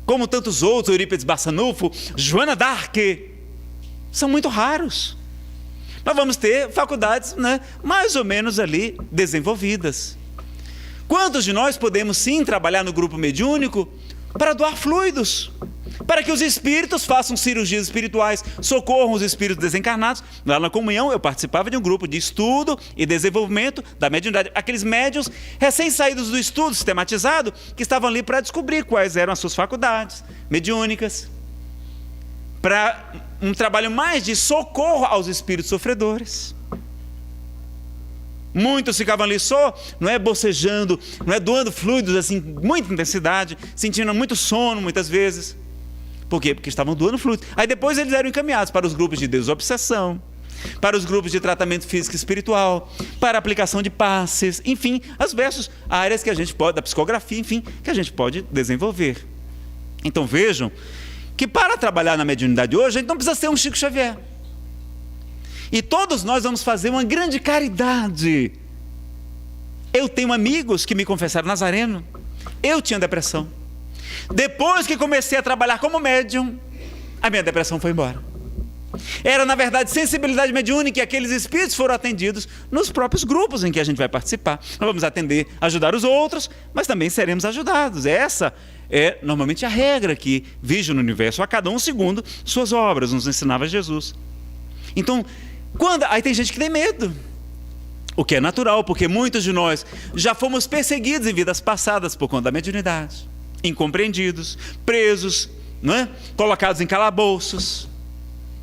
Speaker 1: como tantos outros, Eurípides Barçanufo, Joana d'Arc, são muito raros. Nós vamos ter faculdades, né, mais ou menos ali desenvolvidas. Quantos de nós podemos sim trabalhar no grupo mediúnico para doar fluidos, para que os espíritos façam cirurgias espirituais, socorram os espíritos desencarnados? Lá na comunhão eu participava de um grupo de estudo e desenvolvimento da mediunidade. Aqueles médiuns recém-saídos do estudo sistematizado, que estavam ali para descobrir quais eram as suas faculdades mediúnicas, para um trabalho mais de socorro aos espíritos sofredores. Muitos ficavam ali só, não é, bocejando, não é, doando fluidos assim, muita intensidade, sentindo muito sono muitas vezes. Por quê? Porque estavam doando fluidos. Aí depois eles eram encaminhados para os grupos de desobsessão, para os grupos de tratamento físico e espiritual, para a aplicação de passes, enfim, as diversas áreas que a gente pode, da psicografia, enfim, que a gente pode desenvolver. Então vejam que para trabalhar na mediunidade hoje, a gente não precisa ser um Chico Xavier. E todos nós vamos fazer uma grande caridade. Eu tenho amigos que me confessaram, Nazareno, eu tinha depressão. Depois que comecei a trabalhar como médium, a minha depressão foi embora. Era, na verdade, sensibilidade mediúnica, e aqueles espíritos foram atendidos nos próprios grupos em que a gente vai participar. Nós vamos atender, ajudar os outros, mas também seremos ajudados. Essa é normalmente a regra que vige no universo, a cada um segundo suas obras, nos ensinava Jesus. Então, aí tem gente que tem medo, o que é natural, porque muitos de nós já fomos perseguidos em vidas passadas por conta da mediunidade, incompreendidos, presos, não é? Colocados em calabouços,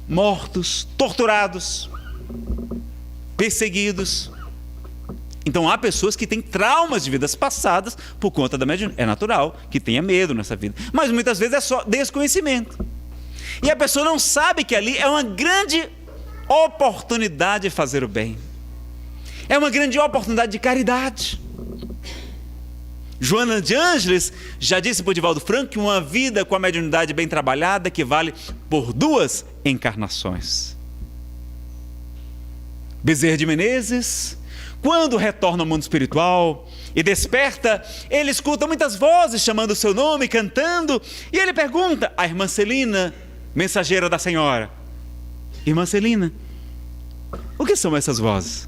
Speaker 1: mortos, torturados, perseguidos. Então há pessoas que têm traumas de vidas passadas por conta da mediunidade. É natural que tenha medo nessa vida, mas muitas vezes é só desconhecimento. E a pessoa não sabe que ali é uma grande oportunidade de fazer o bem. É uma grande oportunidade de caridade. Joana de Ângeles já disse por Divaldo Franco que uma vida com a mediunidade bem trabalhada equivale por 2 encarnações. Bezerra de Menezes, quando retorna ao mundo espiritual e desperta, ele escuta muitas vozes chamando o seu nome, cantando, e ele pergunta à irmã Celina, mensageira da Senhora: irmã Celina, o que são essas vozes?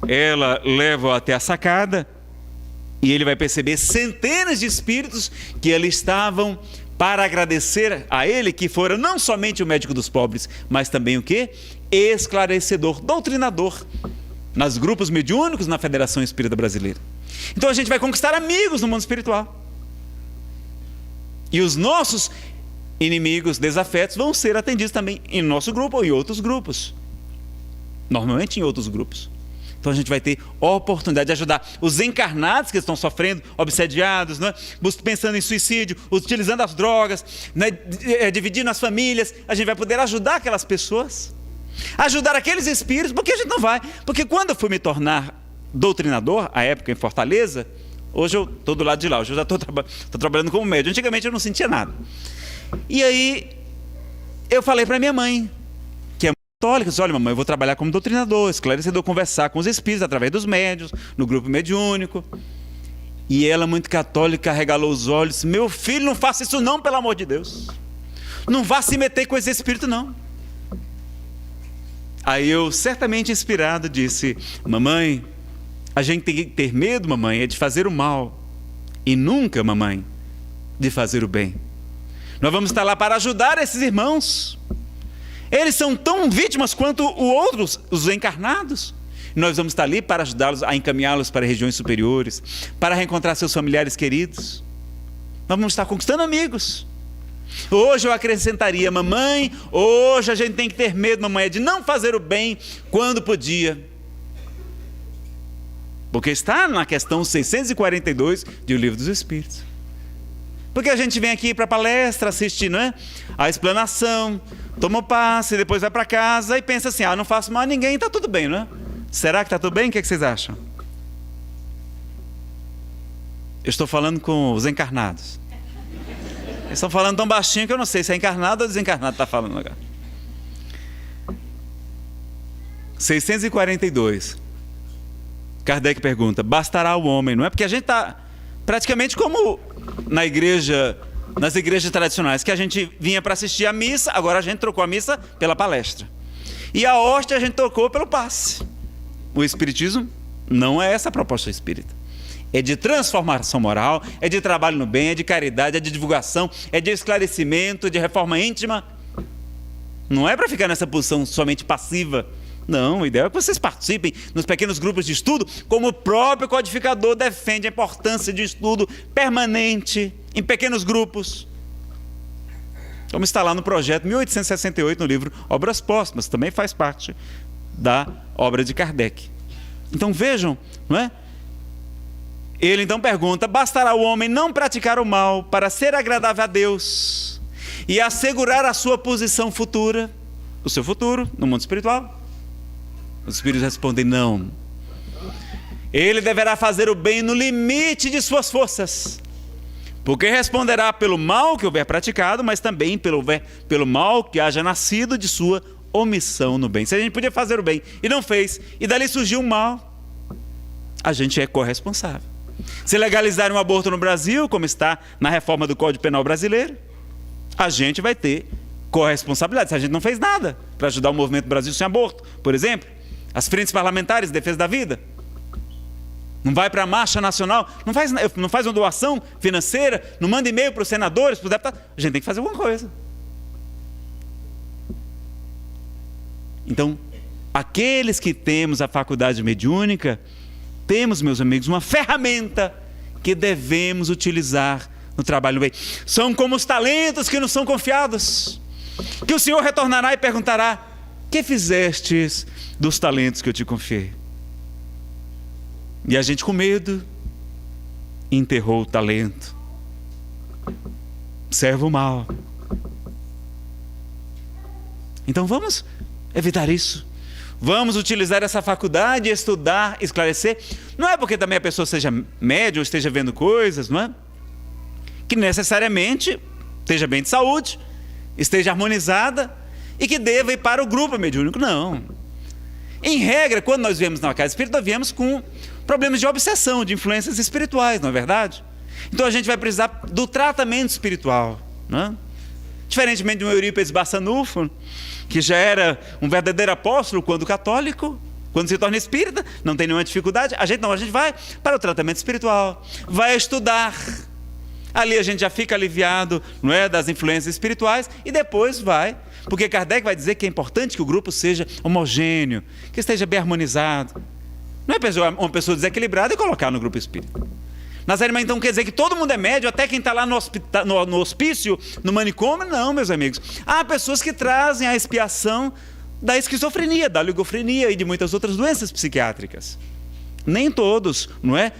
Speaker 1: Ela leva até a sacada e ele vai perceber centenas de espíritos que ali estavam para agradecer a ele, que fora não somente o médico dos pobres, mas também o quê? Esclarecedor, doutrinador, nos grupos mediúnicos, na Federação Espírita Brasileira. Então a gente vai conquistar amigos no mundo espiritual. E os nossos inimigos, desafetos, vão ser atendidos também em nosso grupo ou em outros grupos. Normalmente em outros grupos. Então a gente vai ter oportunidade de ajudar os encarnados que estão sofrendo, obsediados, né? Pensando em suicídio, utilizando as drogas, né? Dividindo as famílias. A gente vai poder ajudar aquelas pessoas, ajudar aqueles espíritos, porque a gente não vai. Porque quando eu fui me tornar doutrinador, à época em Fortaleza, hoje eu estou do lado de lá, hoje eu já estou trabalhando como médium. Antigamente eu não sentia nada. E aí eu falei para minha mãe, que é católica, disse: olha, mamãe, eu vou trabalhar como doutrinador, esclarecedor, conversar com os espíritos através dos médiuns, no grupo mediúnico. E ela, muito católica, arregalou os olhos: meu filho, não faça isso não, pelo amor de Deus, não vá se meter com esse espírito não. Aí eu, certamente inspirado, disse: mamãe, a gente tem que ter medo, mamãe, é de fazer o mal, e nunca, mamãe, de fazer o bem. Nós vamos estar lá para ajudar esses irmãos. Eles são tão vítimas quanto outros, os encarnados. Nós vamos estar ali para ajudá-los a encaminhá-los para regiões superiores, para reencontrar seus familiares queridos. Nós vamos estar conquistando amigos. Hoje eu acrescentaria: mamãe, hoje a gente tem que ter medo, mamãe, de não fazer o bem quando podia. Porque está na questão 642 do Livro dos Espíritos. Porque a gente vem aqui para a palestra, assiste, não é? A explanação, toma o passe, depois vai para casa e pensa assim: não faço mal a ninguém, está tudo bem, não é? Será que está tudo bem? O que vocês acham? Eu estou falando com os encarnados. Eles estão falando tão baixinho que eu não sei se é encarnado ou desencarnado está falando agora. 642. Kardec pergunta: bastará o homem, não é? Porque a gente está praticamente como nas igrejas tradicionais, que a gente vinha para assistir a missa, agora a gente trocou a missa pela palestra. E a hóstia a gente trocou pelo passe. O espiritismo não é essa a proposta espírita. É de transformação moral, é de trabalho no bem, é de caridade, é de divulgação, é de esclarecimento, de reforma íntima. Não é para ficar nessa posição somente passiva. Não, o ideal é que vocês participem nos pequenos grupos de estudo, como o próprio codificador defende a importância de estudo permanente, em pequenos grupos. Como está lá no projeto 1868, no livro Obras Póstumas, também faz parte da obra de Kardec. Então vejam, não é? Ele então pergunta: bastará o homem não praticar o mal para ser agradável a Deus e assegurar a sua posição futura, o seu futuro no mundo espiritual? Os espíritos respondem: não. Ele deverá fazer o bem no limite de suas forças, porque responderá pelo mal que houver praticado, mas também pelo mal que haja nascido de sua omissão no bem. Se a gente podia fazer o bem e não fez, e dali surgiu um mal, a gente é corresponsável. Se legalizar um aborto no Brasil, como está na reforma do Código Penal brasileiro, a gente vai ter corresponsabilidade. Se a gente não fez nada para ajudar o movimento Brasil Sem Aborto, por exemplo, as frentes parlamentares de defesa da vida, não vai para a marcha nacional, não faz uma doação financeira, não manda e-mail para os senadores, para os deputados, a gente tem que fazer alguma coisa. Então, aqueles que temos a faculdade mediúnica, temos, meus amigos, uma ferramenta que devemos utilizar no trabalho bem. São como os talentos que nos são confiados, que o Senhor retornará e perguntará: que fizestes dos talentos que eu te confiei? E a gente, com medo, enterrou o talento. Servo mal. Então vamos evitar isso. Vamos utilizar essa faculdade, estudar, esclarecer. Não é porque também a pessoa seja médium ou esteja vendo coisas, não é? Que necessariamente esteja bem de saúde, esteja harmonizada e que deva ir para o grupo mediúnico. Não. Em regra, quando nós viemos na casa espírita, nós viemos com problemas de obsessão, de influências espirituais, não é verdade? Então a gente vai precisar do tratamento espiritual, não é? Diferentemente de um Eurípides Barçanufo, que já era um verdadeiro apóstolo quando católico, quando se torna espírita, não tem nenhuma dificuldade. A gente vai para o tratamento espiritual, vai estudar. Ali a gente já fica aliviado, não é, das influências espirituais, e depois vai, porque Kardec vai dizer que é importante que o grupo seja homogêneo, que esteja bem harmonizado. Não é uma pessoa desequilibrada e colocar no grupo espírita. Nazaré, então quer dizer que todo mundo é médio, até quem está lá no hospício, no manicômio? Não, meus amigos. Há pessoas que trazem a expiação da esquizofrenia, da oligofrenia e de muitas outras doenças psiquiátricas. Nem todos, não é?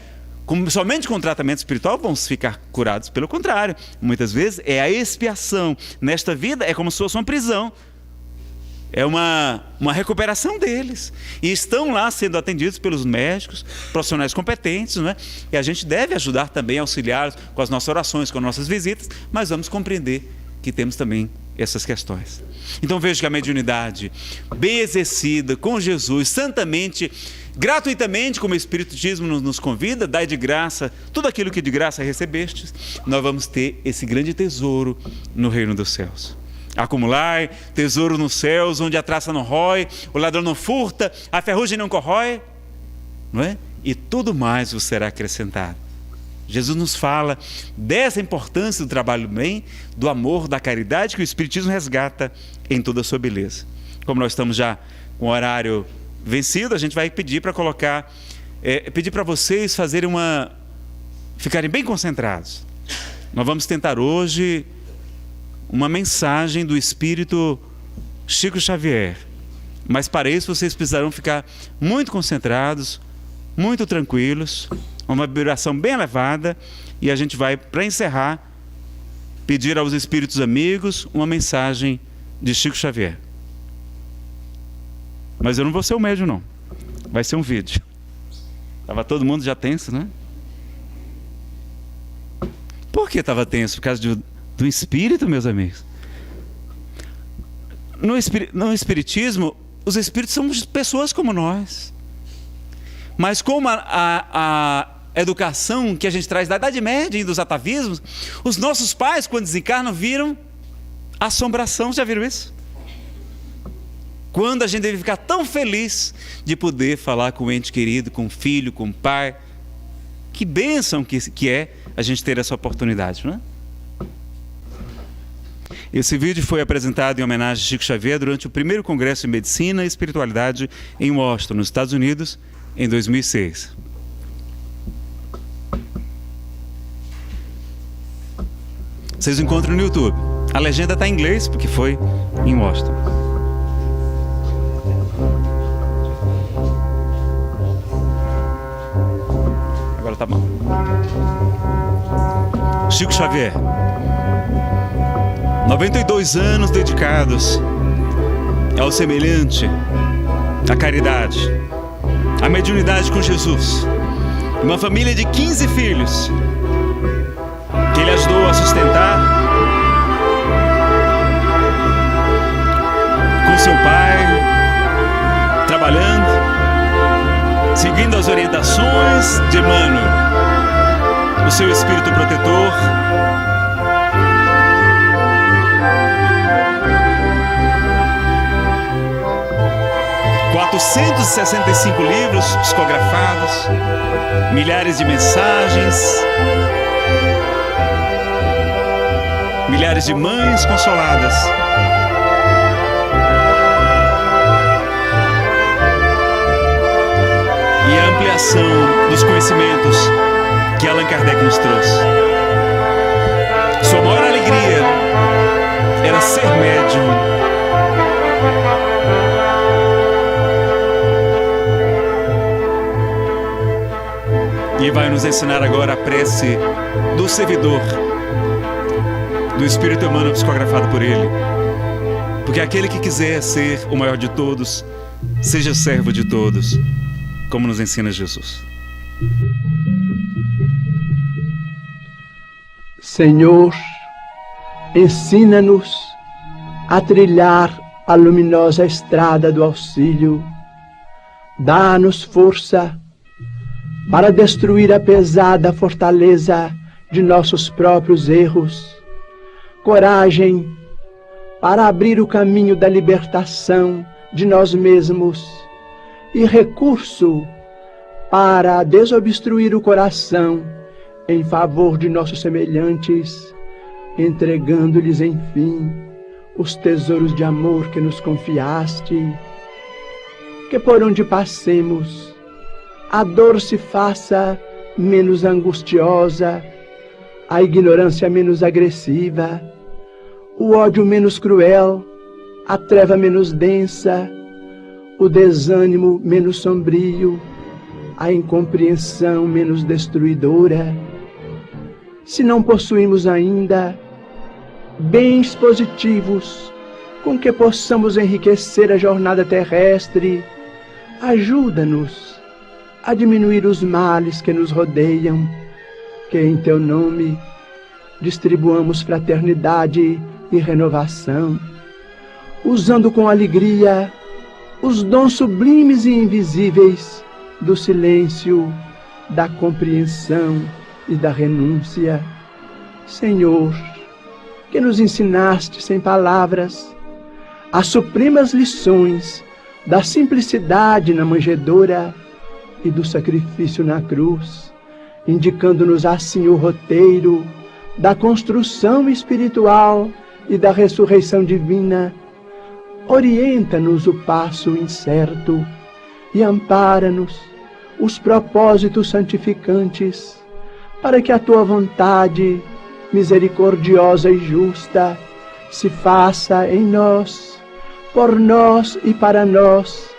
Speaker 1: Somente com tratamento espiritual vão ficar curados. Pelo contrário, muitas vezes é a expiação. Nesta vida é como se fosse uma prisão. É uma recuperação deles. E estão lá sendo atendidos pelos médicos, profissionais competentes, não é? E a gente deve ajudar também, auxiliá-los com as nossas orações, com nossas visitas, mas vamos compreender que temos também essas questões. Então vejo que a mediunidade bem exercida, com Jesus, santamente, gratuitamente, como o Espiritismo nos convida, dai de graça tudo aquilo que de graça recebestes, nós vamos ter esse grande tesouro no reino dos céus. Acumular tesouro nos céus, onde a traça não rói, o ladrão não furta, a ferrugem não corrói, não é? E tudo mais vos será acrescentado. Jesus nos fala dessa importância do trabalho bem, do amor, da caridade que o Espiritismo resgata em toda a sua beleza. Como nós estamos já com o horário vencido, a gente vai pedir para pedir para vocês ficarem bem concentrados. Nós vamos tentar hoje uma mensagem do Espírito Chico Xavier, mas para isso vocês precisarão ficar muito concentrados, muito tranquilos, uma vibração bem elevada, e a gente vai, para encerrar, pedir aos espíritos amigos uma mensagem de Chico Xavier. Mas eu não vou ser o médium, não. Vai ser um vídeo. Estava todo mundo já tenso, né? Por que estava tenso? Por causa do espírito, meus amigos? No espiritismo, os espíritos são pessoas como nós. Mas como a educação que a gente traz da Idade Média e dos atavismos, os nossos pais, quando desencarnam, viram assombração. Já viram isso? Quando a gente deve ficar tão feliz de poder falar com o ente querido, com o filho, com o pai, Que bênção que é a gente ter essa oportunidade, não é? Esse vídeo foi apresentado em homenagem a Chico Xavier durante o primeiro Congresso de Medicina e Espiritualidade em Washington, nos Estados Unidos, em 2006. Vocês encontram no YouTube. A legenda está em inglês, porque foi em Washington. Agora tá bom. Chico Xavier. 92 anos dedicados ao semelhante, à caridade, à mediunidade com Jesus. Uma família de 15 filhos que ele ajudou a sustentar com seu pai, trabalhando, seguindo as orientações de Emmanuel, o seu espírito protetor. 465 livros psicografados, milhares de mensagens, milhares de mães consoladas. E a ampliação dos conhecimentos que Allan Kardec nos trouxe. Sua maior alegria era ser médium. E vai nos ensinar agora a prece do servidor, do Espírito Emmanuel psicografado por ele. Porque aquele que quiser ser o maior de todos, seja servo de todos, como nos ensina Jesus.
Speaker 2: Senhor, ensina-nos a trilhar a luminosa estrada do auxílio. Dá-nos força para destruir a pesada fortaleza de nossos próprios erros, coragem para abrir o caminho da libertação de nós mesmos e recurso para desobstruir o coração em favor de nossos semelhantes, entregando-lhes, enfim, os tesouros de amor que nos confiaste. Que por onde passemos, a dor se faça menos angustiosa, a ignorância menos agressiva, o ódio menos cruel, a treva menos densa, o desânimo menos sombrio, a incompreensão menos destruidora. Se não possuímos ainda bens positivos com que possamos enriquecer a jornada terrestre, ajuda-nos a diminuir os males que nos rodeiam, que em Teu nome distribuamos fraternidade e renovação, usando com alegria os dons sublimes e invisíveis do silêncio, da compreensão e da renúncia. Senhor, que nos ensinaste sem palavras as supremas lições da simplicidade na manjedoura e do sacrifício na cruz, indicando-nos assim o roteiro da construção espiritual e da ressurreição divina. Orienta-nos o passo incerto e ampara-nos os propósitos santificantes, para que a Tua vontade, misericordiosa e justa, se faça em nós, por nós e para nós,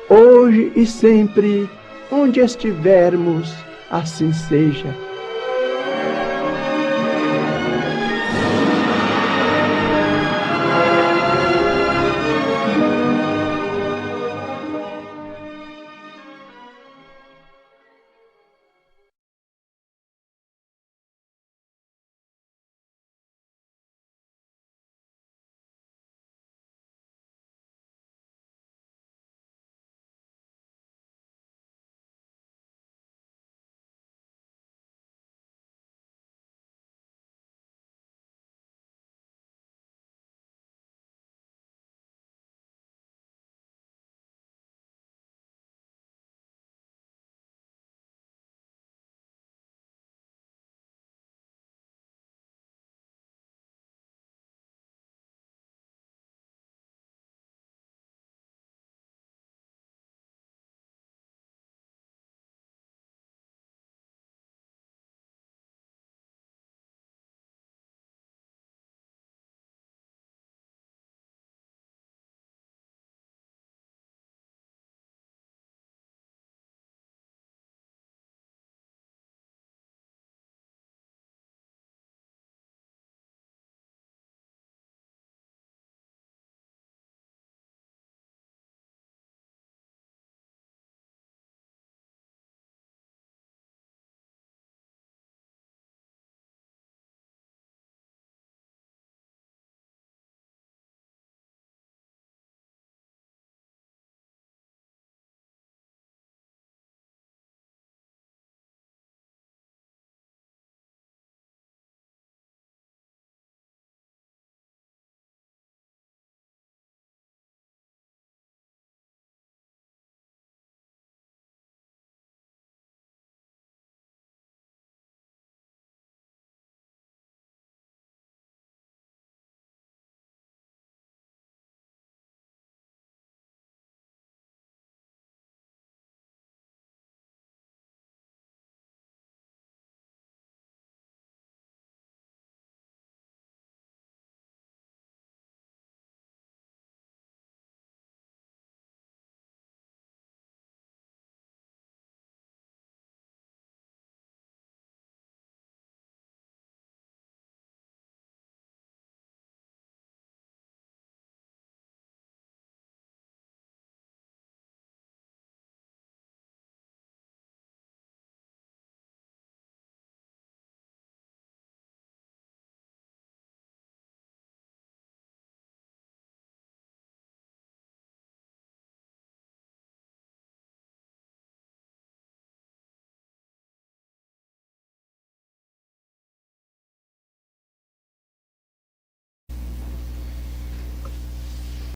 Speaker 2: hoje e sempre, onde estivermos, assim seja.